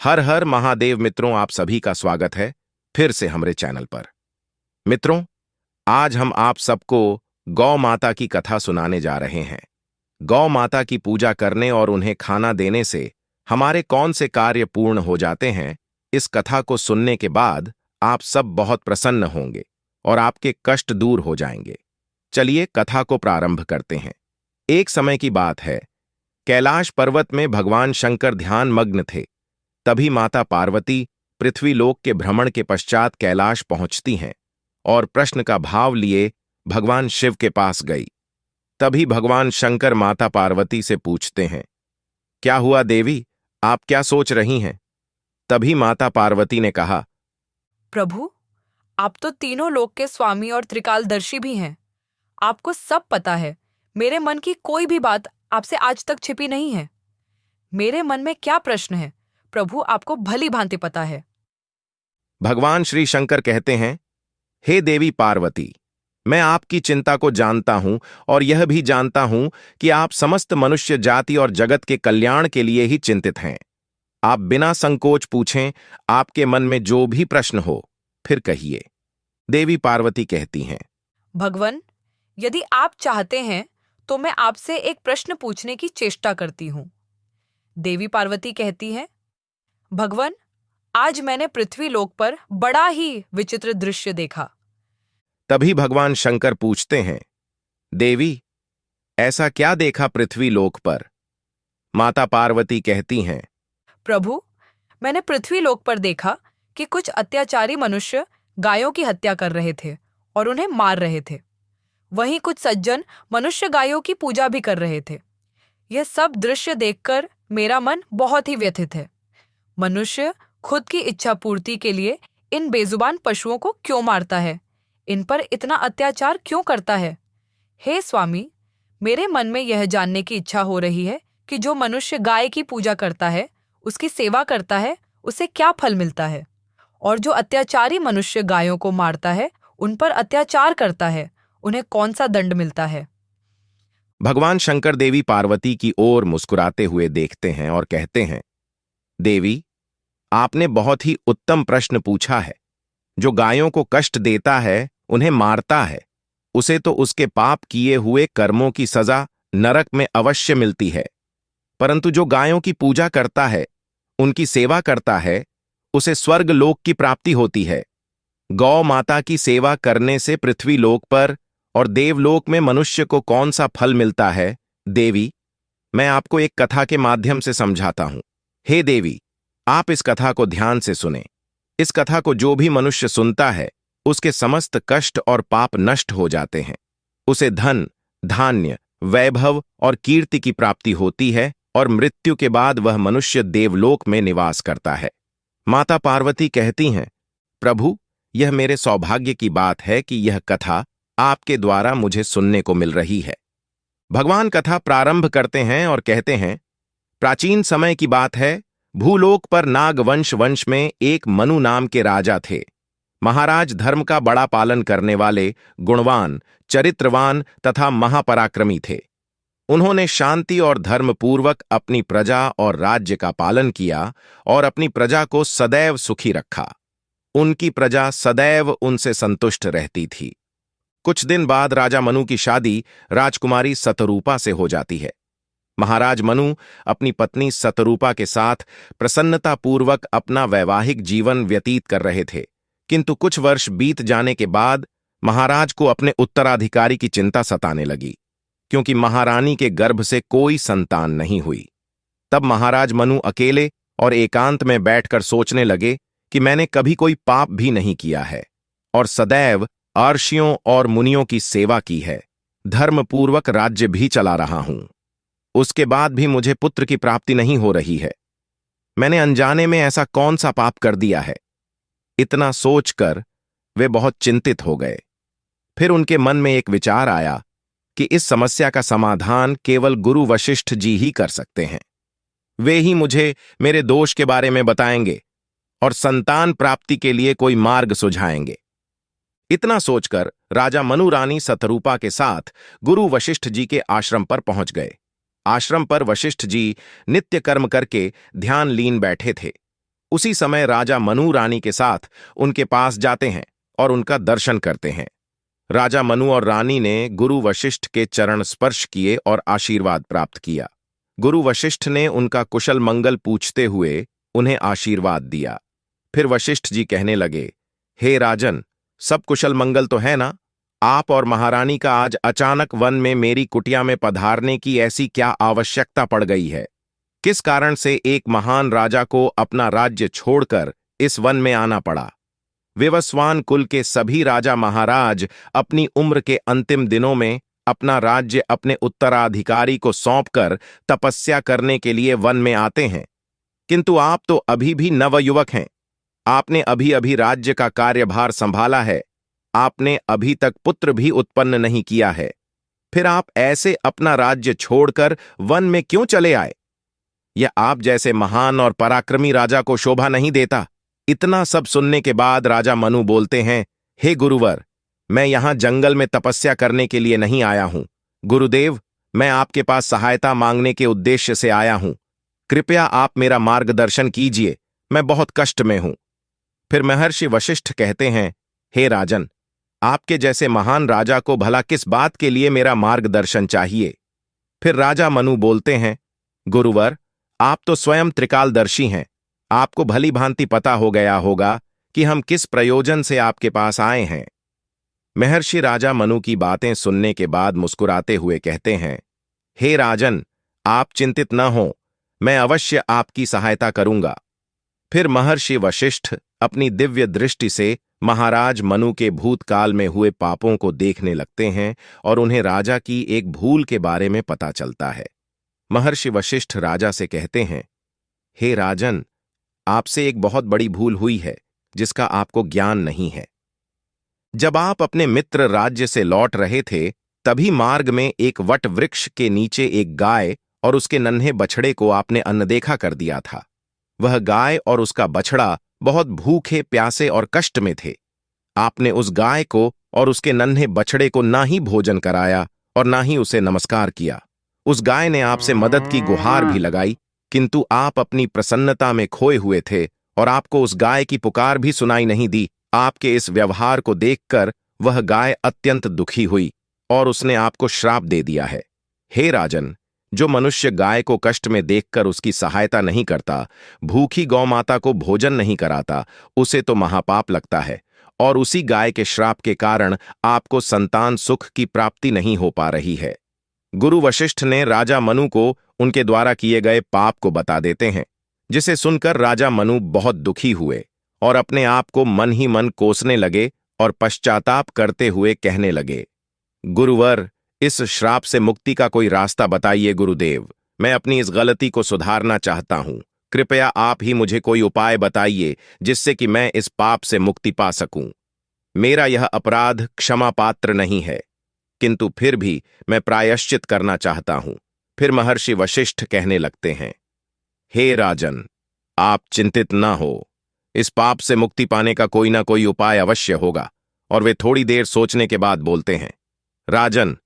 हर हर महादेव मित्रों, आप सभी का स्वागत है फिर से हमारे चैनल पर। मित्रों, आज हम आप सबको गौ माता की कथा सुनाने जा रहे हैं। गौ माता की पूजा करने और उन्हें खाना देने से हमारे कौन से कार्य पूर्ण हो जाते हैं, इस कथा को सुनने के बाद आप सब बहुत प्रसन्न होंगे और आपके कष्ट दूर हो जाएंगे। चलिए कथा को प्रारंभ करते हैं। एक समय की बात है, कैलाश पर्वत में भगवान शंकर ध्यान मग्न थे। तभी माता पार्वती पृथ्वीलोक के भ्रमण के पश्चात कैलाश पहुंचती हैं और प्रश्न का भाव लिए भगवान शिव के पास गई। तभी भगवान शंकर माता पार्वती से पूछते हैं, क्या हुआ देवी, आप क्या सोच रही हैं? तभी माता पार्वती ने कहा, प्रभु, आप तो तीनों लोक के स्वामी और त्रिकालदर्शी भी हैं। आपको सब पता है। मेरे मन की कोई भी बात आपसे आज तक छिपी नहीं है। मेरे मन में क्या प्रश्न है, प्रभु आपको भली भांति पता है। भगवान श्री शंकर कहते हैं, हे देवी पार्वती, मैं आपकी चिंता को जानता हूं और यह भी जानता हूं कि आप समस्त मनुष्य जाति और जगत के कल्याण के लिए ही चिंतित हैं। आप बिना संकोच पूछें, आपके मन में जो भी प्रश्न हो फिर कहिए। देवी पार्वती कहती हैं, भगवन, यदि आप चाहते हैं तो मैं आपसे एक प्रश्न पूछने की चेष्टा करती हूँ। देवी पार्वती कहती हैं, भगवन, आज मैंने पृथ्वी लोक पर बड़ा ही विचित्र दृश्य देखा। तभी भगवान शंकर पूछते हैं, देवी, ऐसा क्या देखा पृथ्वी लोक पर? माता पार्वती कहती हैं, प्रभु, मैंने पृथ्वी लोक पर देखा कि कुछ अत्याचारी मनुष्य गायों की हत्या कर रहे थे और उन्हें मार रहे थे। वहीं कुछ सज्जन मनुष्य गायों की पूजा भी कर रहे थे। यह सब दृश्य देखकर मेरा मन बहुत ही व्यथित है। मनुष्य खुद की इच्छा पूर्ति के लिए इन बेजुबान पशुओं को क्यों मारता है? इन पर इतना अत्याचार क्यों करता है? हे स्वामी, मेरे मन में यह जानने की इच्छा हो रही है कि जो मनुष्य गाय की पूजा करता है, उसकी सेवा करता है, उसे क्या फल मिलता है? और जो अत्याचारी मनुष्य गायों को मारता है, उन पर अत्याचार करता है, उन्हें कौन सा दंड मिलता है? भगवान शंकर देवी पार्वती की ओर मुस्कुराते हुए देखते हैं और कहते हैं, देवी, आपने बहुत ही उत्तम प्रश्न पूछा है। जो गायों को कष्ट देता है, उन्हें मारता है, उसे तो उसके पाप किए हुए कर्मों की सजा नरक में अवश्य मिलती है। परंतु जो गायों की पूजा करता है, उनकी सेवा करता है, उसे स्वर्ग लोक की प्राप्ति होती है। गौ माता की सेवा करने से पृथ्वी लोक पर और देवलोक में मनुष्य को कौन सा फल मिलता है? देवी, मैं आपको एक कथा के माध्यम से समझाता हूं। हे देवी, आप इस कथा को ध्यान से सुनें। इस कथा को जो भी मनुष्य सुनता है, उसके समस्त कष्ट और पाप नष्ट हो जाते हैं। उसे धन, धान्य, वैभव और कीर्ति की प्राप्ति होती है और मृत्यु के बाद वह मनुष्य देवलोक में निवास करता है। माता पार्वती कहती हैं, प्रभु, यह मेरे सौभाग्य की बात है कि यह कथा आपके द्वारा मुझे सुनने को मिल रही है। भगवान कथा प्रारंभ करते हैं और कहते हैं, प्राचीन समय की बात है, भूलोक पर नागवंश में एक मनु नाम के राजा थे। महाराज धर्म का बड़ा पालन करने वाले, गुणवान, चरित्रवान तथा महापराक्रमी थे। उन्होंने शांति और धर्मपूर्वक अपनी प्रजा और राज्य का पालन किया और अपनी प्रजा को सदैव सुखी रखा। उनकी प्रजा सदैव उनसे संतुष्ट रहती थी। कुछ दिन बाद राजा मनु की शादी राजकुमारी सतरूपा से हो जाती है। महाराज मनु अपनी पत्नी सतरूपा के साथ प्रसन्नतापूर्वक अपना वैवाहिक जीवन व्यतीत कर रहे थे। किंतु कुछ वर्ष बीत जाने के बाद महाराज को अपने उत्तराधिकारी की चिंता सताने लगी, क्योंकि महारानी के गर्भ से कोई संतान नहीं हुई। तब महाराज मनु अकेले और एकांत में बैठकर सोचने लगे कि मैंने कभी कोई पाप भी नहीं किया है और सदैव अर्षियों और मुनियों की सेवा की है, धर्मपूर्वक राज्य भी चला रहा हूं। उसके बाद भी मुझे पुत्र की प्राप्ति नहीं हो रही है। मैंने अनजाने में ऐसा कौन सा पाप कर दिया है? इतना सोचकर वे बहुत चिंतित हो गए। फिर उनके मन में एक विचार आया कि इस समस्या का समाधान केवल गुरु वशिष्ठ जी ही कर सकते हैं। वे ही मुझे मेरे दोष के बारे में बताएंगे और संतान प्राप्ति के लिए कोई मार्ग सुझाएंगे। इतना सोचकर राजा मनु रानी सतरूपा के साथ गुरु वशिष्ठ जी के आश्रम पर पहुंच गए। आश्रम पर वशिष्ठ जी नित्य कर्म करके ध्यान लीन बैठे थे। उसी समय राजा मनु रानी के साथ उनके पास जाते हैं और उनका दर्शन करते हैं। राजा मनु और रानी ने गुरु वशिष्ठ के चरण स्पर्श किए और आशीर्वाद प्राप्त किया। गुरु वशिष्ठ ने उनका कुशल मंगल पूछते हुए उन्हें आशीर्वाद दिया। फिर वशिष्ठ जी कहने लगे, हे राजन, सब कुशल मंगल तो है ना? आप और महारानी का आज अचानक वन में मेरी कुटिया में पधारने की ऐसी क्या आवश्यकता पड़ गई है? किस कारण से एक महान राजा को अपना राज्य छोड़कर इस वन में आना पड़ा? विवस्वान कुल के सभी राजा महाराज अपनी उम्र के अंतिम दिनों में अपना राज्य अपने उत्तराधिकारी को सौंपकर तपस्या करने के लिए वन में आते हैं, किंतु आप तो अभी भी नवयुवक हैं। आपने अभी अभी राज्य का कार्यभार संभाला है, आपने अभी तक पुत्र भी उत्पन्न नहीं किया है, फिर आप ऐसे अपना राज्य छोड़कर वन में क्यों चले आए? यह आप जैसे महान और पराक्रमी राजा को शोभा नहीं देता। इतना सब सुनने के बाद राजा मनु बोलते हैं, हे गुरुवर, मैं यहां जंगल में तपस्या करने के लिए नहीं आया हूं। गुरुदेव, मैं आपके पास सहायता मांगने के उद्देश्य से आया हूं। कृपया आप मेरा मार्गदर्शन कीजिए, मैं बहुत कष्ट में हूं। फिर महर्षि वशिष्ठ कहते हैं, हे राजन, आपके जैसे महान राजा को भला किस बात के लिए मेरा मार्गदर्शन चाहिए? फिर राजा मनु बोलते हैं, गुरुवर, आप तो स्वयं त्रिकालदर्शी हैं। आपको भली भांति पता हो गया होगा कि हम किस प्रयोजन से आपके पास आए हैं। महर्षि राजा मनु की बातें सुनने के बाद मुस्कुराते हुए कहते हैं, हे राजन, आप चिंतित न हो, मैं अवश्य आपकी सहायता करूंगा। फिर महर्षि वशिष्ठ अपनी दिव्य दृष्टि से महाराज मनु के भूतकाल में हुए पापों को देखने लगते हैं और उन्हें राजा की एक भूल के बारे में पता चलता है। महर्षि वशिष्ठ राजा से कहते हैं, हे राजन, आपसे एक बहुत बड़ी भूल हुई है जिसका आपको ज्ञान नहीं है। जब आप अपने मित्र राज्य से लौट रहे थे, तभी मार्ग में एक वट वृक्ष के नीचे एक गाय और उसके नन्हे बछड़े को आपने अनदेखा कर दिया था। वह गाय और उसका बछड़ा बहुत भूखे, प्यासे और कष्ट में थे। आपने उस गाय को और उसके नन्हे बछड़े को ना ही भोजन कराया और ना ही उसे नमस्कार किया। उस गाय ने आपसे मदद की गुहार भी लगाई, किंतु आप अपनी प्रसन्नता में खोए हुए थे और आपको उस गाय की पुकार भी सुनाई नहीं दी। आपके इस व्यवहार को देखकर वह गाय अत्यंत दुखी हुई और उसने आपको श्राप दे दिया है। हे राजन, जो मनुष्य गाय को कष्ट में देखकर उसकी सहायता नहीं करता, भूखी गौ माता को भोजन नहीं कराता, उसे तो महापाप लगता है और उसी गाय के श्राप के कारण आपको संतान सुख की प्राप्ति नहीं हो पा रही है। गुरु वशिष्ठ ने राजा मनु को उनके द्वारा किए गए पाप को बता देते हैं, जिसे सुनकर राजा मनु बहुत दुखी हुए और अपने आप को मन ही मन कोसने लगे और पश्चाताप करते हुए कहने लगे, गुरुवर, इस श्राप से मुक्ति का कोई रास्ता बताइए गुरुदेव। मैं अपनी इस गलती को सुधारना चाहता हूं। कृपया आप ही मुझे कोई उपाय बताइए जिससे कि मैं इस पाप से मुक्ति पा सकूं। मेरा यह अपराध क्षमा पात्र नहीं है, किंतु फिर भी मैं प्रायश्चित करना चाहता हूं। फिर महर्षि वशिष्ठ कहने लगते हैं, हे राजन, आप चिंतित न हो, इस पाप से मुक्ति पाने का कोई ना कोई उपाय अवश्य होगा। और वे थोड़ी देर सोचने के बाद बोलते हैं, राजन,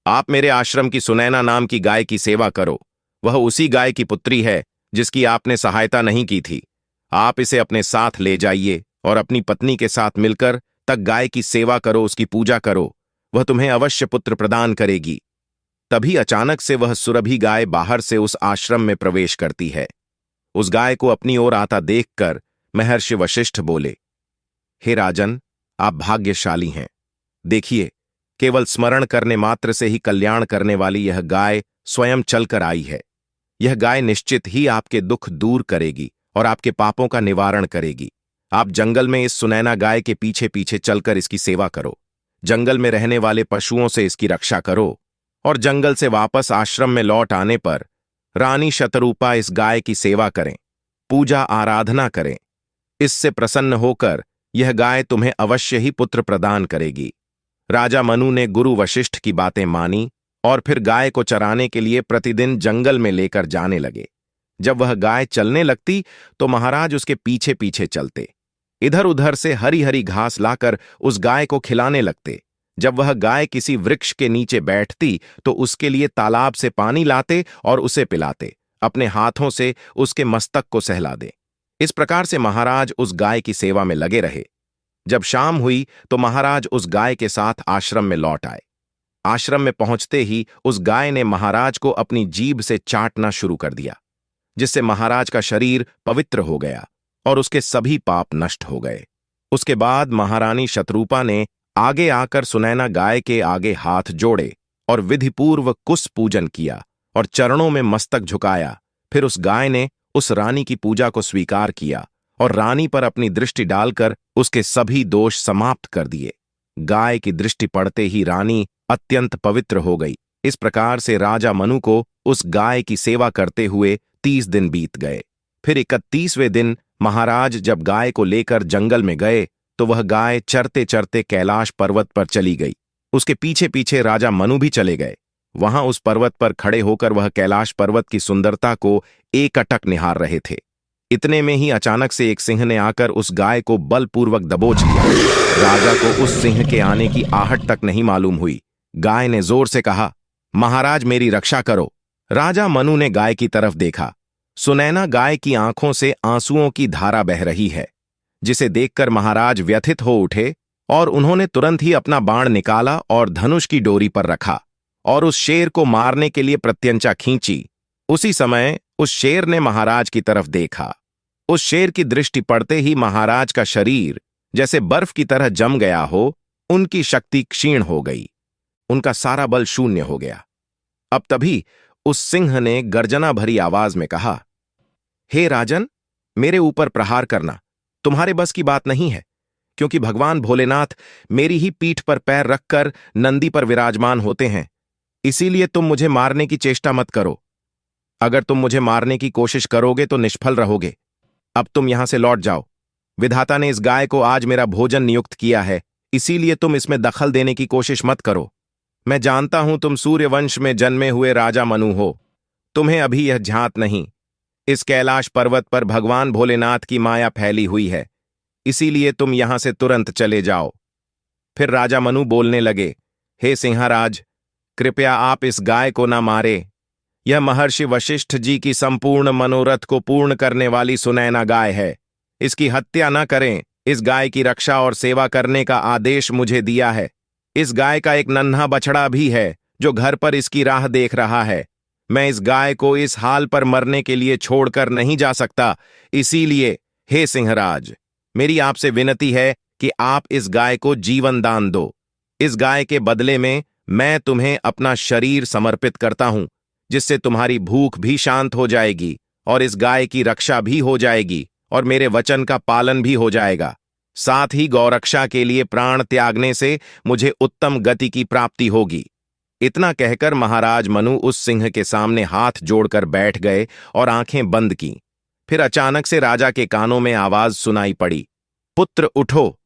आप मेरे आश्रम की सुनैना नाम की गाय की सेवा करो। वह उसी गाय की पुत्री है जिसकी आपने सहायता नहीं की थी। आप इसे अपने साथ ले जाइए और अपनी पत्नी के साथ मिलकर तक गाय की सेवा करो, उसकी पूजा करो। वह तुम्हें अवश्य पुत्र प्रदान करेगी। तभी अचानक से वह सुरभि गाय बाहर से उस आश्रम में प्रवेश करती है। उस गाय को अपनी ओर आता देखकर महर्षि वशिष्ठ बोले, हे राजन, आप भाग्यशाली हैं। देखिए, केवल स्मरण करने मात्र से ही कल्याण करने वाली यह गाय स्वयं चलकर आई है। यह गाय निश्चित ही आपके दुख दूर करेगी और आपके पापों का निवारण करेगी। आप जंगल में इस सुनैना गाय के पीछे पीछे चलकर इसकी सेवा करो। जंगल में रहने वाले पशुओं से इसकी रक्षा करो और जंगल से वापस आश्रम में लौट आने पर रानी शतरूपा इस गाय की सेवा करें, पूजा आराधना करें। इससे प्रसन्न होकर यह गाय तुम्हें अवश्य ही पुत्र प्रदान करेगी। राजा मनु ने गुरु वशिष्ठ की बातें मानी और फिर गाय को चराने के लिए प्रतिदिन जंगल में लेकर जाने लगे। जब वह गाय चलने लगती तो महाराज उसके पीछे पीछे चलते, इधर उधर से हरी हरी घास लाकर उस गाय को खिलाने लगते। जब वह गाय किसी वृक्ष के नीचे बैठती तो उसके लिए तालाब से पानी लाते और उसे पिलाते, अपने हाथों से उसके मस्तक को सहला दे। इस प्रकार से महाराज उस गाय की सेवा में लगे रहे। जब शाम हुई तो महाराज उस गाय के साथ आश्रम में लौट आए। आश्रम में पहुंचते ही उस गाय ने महाराज को अपनी जीभ से चाटना शुरू कर दिया, जिससे महाराज का शरीर पवित्र हो गया और उसके सभी पाप नष्ट हो गए। उसके बाद महारानी शतरूपा ने आगे आकर सुनैना गाय के आगे हाथ जोड़े और विधिपूर्वक कुश पूजन किया और चरणों में मस्तक झुकाया। फिर उस गाय ने उस रानी की पूजा को स्वीकार किया और रानी पर अपनी दृष्टि डालकर उसके सभी दोष समाप्त कर दिए। गाय की दृष्टि पड़ते ही रानी अत्यंत पवित्र हो गई। इस प्रकार से राजा मनु को उस गाय की सेवा करते हुए 30 दिन बीत गए। फिर 31वें दिन महाराज जब गाय को लेकर जंगल में गए तो वह गाय चरते चरते कैलाश पर्वत पर चली गई। उसके पीछे पीछे राजा मनु भी चले गए। वहां उस पर्वत पर खड़े होकर वह कैलाश पर्वत की सुंदरता को एकटक निहार रहे थे। इतने में ही अचानक से एक सिंह ने आकर उस गाय को बलपूर्वक दबोच लिया। राजा को उस सिंह के आने की आहट तक नहीं मालूम हुई। गाय ने जोर से कहा, महाराज मेरी रक्षा करो। राजा मनु ने गाय की तरफ देखा। सुनैना गाय की आंखों से आंसुओं की धारा बह रही है, जिसे देखकर महाराज व्यथित हो उठे और उन्होंने तुरंत ही अपना बाण निकाला और धनुष की डोरी पर रखा और उस शेर को मारने के लिए प्रत्यंचा खींची। उसी समय उस शेर ने महाराज की तरफ देखा। उस शेर की दृष्टि पड़ते ही महाराज का शरीर जैसे बर्फ की तरह जम गया हो, उनकी शक्ति क्षीण हो गई, उनका सारा बल शून्य हो गया। अब तभी उस सिंह ने गर्जना भरी आवाज में कहा, हे राजन, मेरे ऊपर प्रहार करना तुम्हारे बस की बात नहीं है, क्योंकि भगवान भोलेनाथ मेरी ही पीठ पर पैर रखकर नंदी पर विराजमान होते हैं। इसीलिए तुम मुझे मारने की चेष्टा मत करो। अगर तुम मुझे मारने की कोशिश करोगे तो निष्फल रहोगे। अब तुम यहां से लौट जाओ। विधाता ने इस गाय को आज मेरा भोजन नियुक्त किया है, इसीलिए तुम इसमें दखल देने की कोशिश मत करो। मैं जानता हूं तुम सूर्यवंश में जन्मे हुए राजा मनु हो। तुम्हें अभी यह झांत नहीं। इस कैलाश पर्वत पर भगवान भोलेनाथ की माया फैली हुई है, इसीलिए तुम यहां से तुरंत चले जाओ। फिर राजा मनु बोलने लगे, हे सिंहराज, कृपया आप इस गाय को न मारे। यह महर्षि वशिष्ठ जी की संपूर्ण मनोरथ को पूर्ण करने वाली सुनैना गाय है। इसकी हत्या न करें। इस गाय की रक्षा और सेवा करने का आदेश मुझे दिया है। इस गाय का एक नन्हा बछड़ा भी है जो घर पर इसकी राह देख रहा है। मैं इस गाय को इस हाल पर मरने के लिए छोड़कर नहीं जा सकता। इसीलिए हे सिंहराज, मेरी आपसे विनती है कि आप इस गाय को जीवन दान दो। इस गाय के बदले में मैं तुम्हें अपना शरीर समर्पित करता हूं, जिससे तुम्हारी भूख भी शांत हो जाएगी और इस गाय की रक्षा भी हो जाएगी और मेरे वचन का पालन भी हो जाएगा। साथ ही गौरक्षा के लिए प्राण त्यागने से मुझे उत्तम गति की प्राप्ति होगी। इतना कहकर महाराज मनु उस सिंह के सामने हाथ जोड़कर बैठ गए और आंखें बंद की। फिर अचानक से राजा के कानों में आवाज सुनाई पड़ी, पुत्र उठो,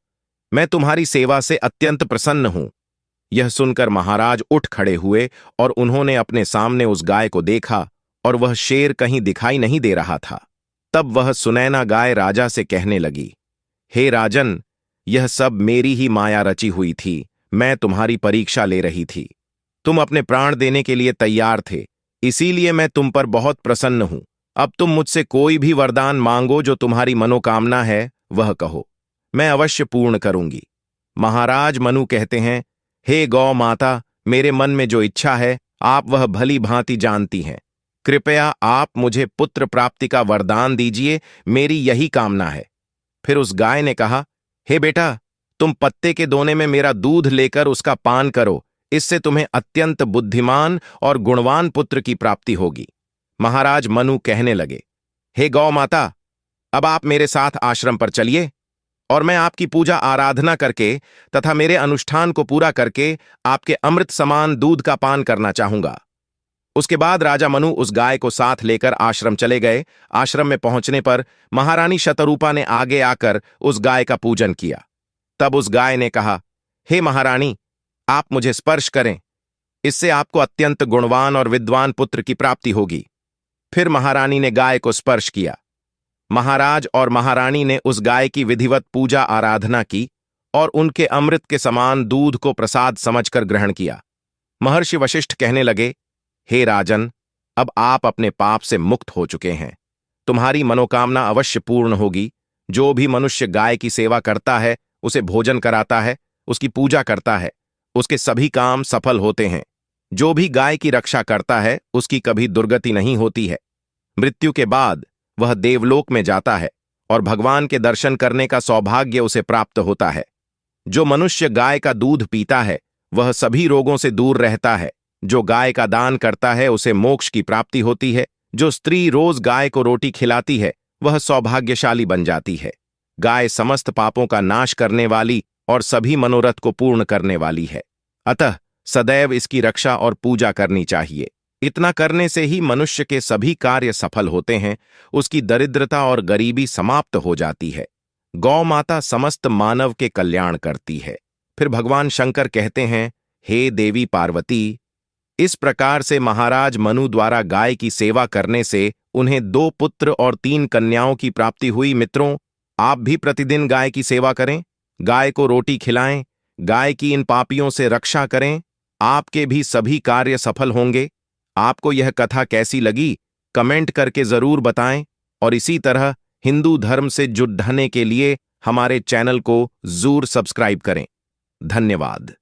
मैं तुम्हारी सेवा से अत्यंत प्रसन्न हूं। यह सुनकर महाराज उठ खड़े हुए और उन्होंने अपने सामने उस गाय को देखा और वह शेर कहीं दिखाई नहीं दे रहा था। तब वह सुनैना गाय राजा से कहने लगी, हे राजन, यह सब मेरी ही माया रची हुई थी। मैं तुम्हारी परीक्षा ले रही थी। तुम अपने प्राण देने के लिए तैयार थे, इसीलिए मैं तुम पर बहुत प्रसन्न हूं। अब तुम मुझसे कोई भी वरदान मांगो, जो तुम्हारी मनोकामना है वह कहो, मैं अवश्य पूर्ण करूंगी। महाराज मनु कहते हैं, हे गौ माता, मेरे मन में जो इच्छा है आप वह भली भांति जानती हैं। कृपया आप मुझे पुत्र प्राप्ति का वरदान दीजिए, मेरी यही कामना है। फिर उस गाय ने कहा, हे बेटा, तुम पत्ते के दोने में मेरा दूध लेकर उसका पान करो, इससे तुम्हें अत्यंत बुद्धिमान और गुणवान पुत्र की प्राप्ति होगी। महाराज मनु कहने लगे, हे गौ माता, अब आप मेरे साथ आश्रम पर चलिए और मैं आपकी पूजा आराधना करके तथा मेरे अनुष्ठान को पूरा करके आपके अमृत समान दूध का पान करना चाहूंगा। उसके बाद राजा मनु उस गाय को साथ लेकर आश्रम चले गए। आश्रम में पहुंचने पर महारानी शतरूपा ने आगे आकर उस गाय का पूजन किया। तब उस गाय ने कहा, हे महारानी, आप मुझे स्पर्श करें, इससे आपको अत्यंत गुणवान और विद्वान पुत्र की प्राप्ति होगी। फिर महारानी ने गाय को स्पर्श किया। महाराज और महारानी ने उस गाय की विधिवत पूजा आराधना की और उनके अमृत के समान दूध को प्रसाद समझकर ग्रहण किया। महर्षि वशिष्ठ कहने लगे, हे राजन, अब आप अपने पाप से मुक्त हो चुके हैं। तुम्हारी मनोकामना अवश्य पूर्ण होगी। जो भी मनुष्य गाय की सेवा करता है, उसे भोजन कराता है, उसकी पूजा करता है, उसके सभी काम सफल होते हैं। जो भी गाय की रक्षा करता है, उसकी कभी दुर्गति नहीं होती है। मृत्यु के बाद वह देवलोक में जाता है और भगवान के दर्शन करने का सौभाग्य उसे प्राप्त होता है। जो मनुष्य गाय का दूध पीता है, वह सभी रोगों से दूर रहता है। जो गाय का दान करता है, उसे मोक्ष की प्राप्ति होती है। जो स्त्री रोज गाय को रोटी खिलाती है, वह सौभाग्यशाली बन जाती है। गाय समस्त पापों का नाश करने वाली और सभी मनोरथ को पूर्ण करने वाली है। अतः सदैव इसकी रक्षा और पूजा करनी चाहिए। इतना करने से ही मनुष्य के सभी कार्य सफल होते हैं, उसकी दरिद्रता और गरीबी समाप्त हो जाती है। गौ माता समस्त मानव के कल्याण करती है। फिर भगवान शंकर कहते हैं, हे देवी पार्वती, इस प्रकार से महाराज मनु द्वारा गाय की सेवा करने से उन्हें 2 पुत्र और 3 कन्याओं की प्राप्ति हुई। मित्रों, आप भी प्रतिदिन गाय की सेवा करें, गाय को रोटी खिलाएं, गाय की इन पापियों से रक्षा करें। आपके भी सभी कार्य सफल होंगे। आपको यह कथा कैसी लगी, कमेंट करके जरूर बताएं और इसी तरह हिंदू धर्म से जुड़ने के लिए हमारे चैनल को जरूर सब्सक्राइब करें। धन्यवाद।